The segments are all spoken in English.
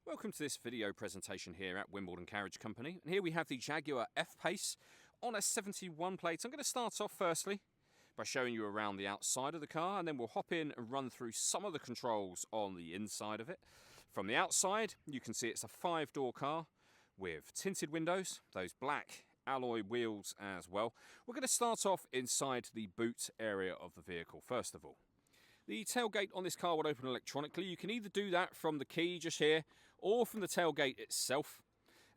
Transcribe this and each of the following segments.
Welcome to this video presentation here at Wimbledon Carriage Company, and here we have the Jaguar F-Pace on a 71 plate. I'm going to start off firstly by showing you around the outside of the car, and then we'll hop in and run through some of the controls on the inside of it. From the outside, you can see it's a 5-door car with tinted windows, those black alloy wheels as well. We're going to start off inside the boot area of the vehicle first of all. The tailgate on this car will open electronically. You can either do that from the key just here or from the tailgate itself.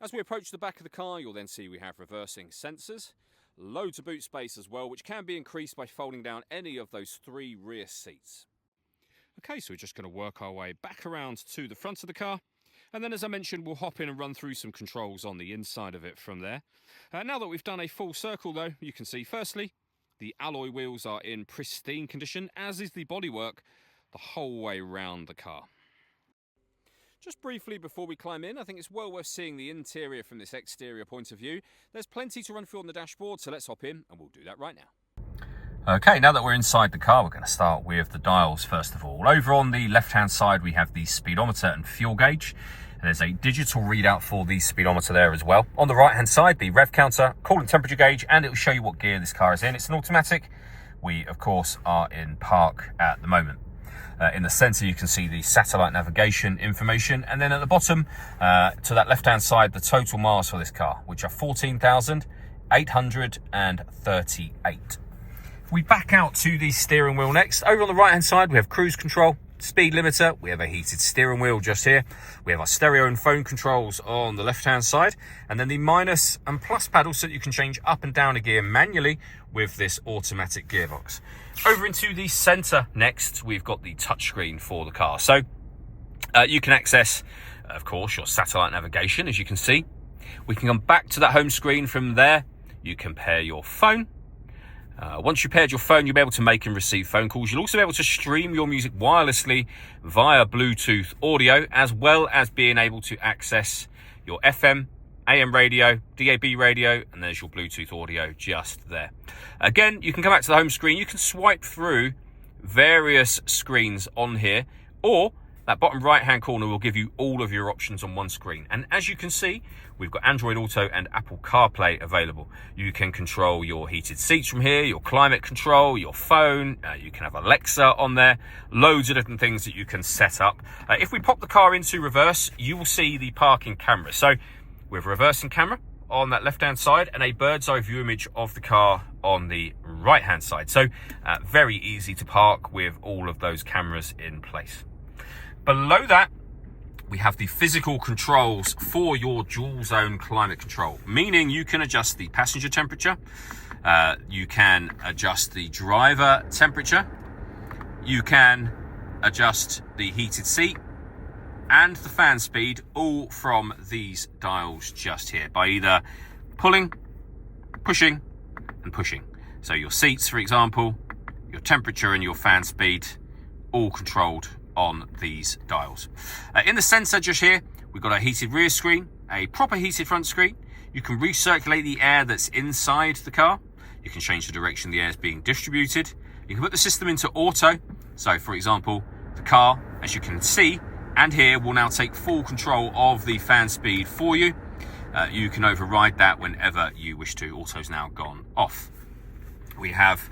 As we approach the back of the car, you'll then see we have reversing sensors, loads of boot space as well, which can be increased by folding down any of those 3 rear seats. Okay, so we're just going to work our way back around to the front of the car. And then, as I mentioned, we'll hop in and run through some controls on the inside of it from there. Now that we've done a full circle though, you can see firstly, the alloy wheels are in pristine condition, as is the bodywork the whole way round the car. Just briefly before we climb in, I think it's well worth seeing the interior from this exterior point of view. There's plenty to run through on the dashboard, so let's hop in and we'll do that right now. Okay, now that we're inside the car, we're going to start with the dials first of all. Over on the left-hand side, we have the speedometer and fuel gauge. There's a digital readout for the speedometer there as well. On the right-hand side, the rev counter, coolant temperature gauge, and it will show you what gear this car is in. It's an automatic. We, of course, are in park at the moment. In the centre, you can see the satellite navigation information. And then at the bottom, to that left-hand side, the total miles for this car, which are 14,838. If we back out to the steering wheel next, over on the right-hand side, we have cruise control, speed limiter, we have a heated steering wheel just here, we have our stereo and phone controls on the left-hand side, and then the minus and plus paddles so that you can change up and down a gear manually with this automatic gearbox. Over into the centre next, we've got the touchscreen for the car. So you can access, of course, your satellite navigation, as you can see. We can come back to that home screen from there. You can pair your phone. Once you've paired your phone, you'll be able to make and receive phone calls. You'll also be able to stream your music wirelessly via Bluetooth audio, as well as being able to access your FM, AM radio, DAB radio, and there's your Bluetooth audio just there. Again, you can come back to the home screen. You can swipe through various screens on here, or that bottom right-hand corner will give you all of your options on one screen. And as you can see, we've got Android Auto and Apple CarPlay available. You can control your heated seats from here, your climate control, your phone. You can have Alexa on there. Loads of different things that you can set up. If we pop the car into reverse, you will see the parking camera. So with a reversing camera on that left-hand side and a bird's eye view image of the car on the right-hand side. So very easy to park with all of those cameras in place. Below that, we have the physical controls for your dual zone climate control, meaning you can adjust the passenger temperature, you can adjust the driver temperature, you can adjust the heated seat and the fan speed, all from these dials just here by either pulling, pushing and pushing. So your seats, for example, your temperature and your fan speed, all controlled on these dials. In the sensor just here, we've got a heated rear screen, a proper heated front screen. You can recirculate the air that's inside the car. You can change the direction the air is being distributed. You can put the system into auto. So for example, the car, as you can see, and here will now take full control of the fan speed for you. You can override that whenever you wish to. Auto's now gone off. We have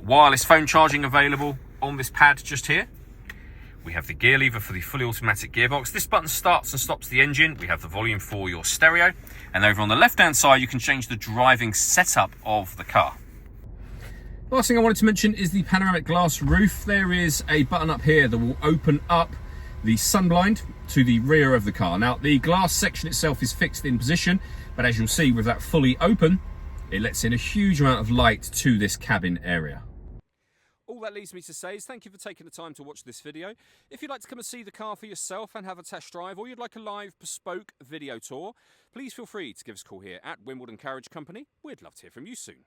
wireless phone charging available on this pad just here. We have the gear lever for the fully automatic gearbox. This button starts and stops the engine. We have the volume for your stereo. And over on the left-hand side, you can change the driving setup of the car. Last thing I wanted to mention is the panoramic glass roof. There is a button up here that will open up the sunblind to the rear of the car. Now, the glass section itself is fixed in position, but as you'll see with that fully open, it lets in a huge amount of light to this cabin area. All that leaves me to say is thank you for taking the time to watch this video. If you'd like to come and see the car for yourself and have a test drive, or you'd like a live bespoke video tour, please feel free to give us a call here at Wimbledon Carriage Company. We'd love to hear from you soon.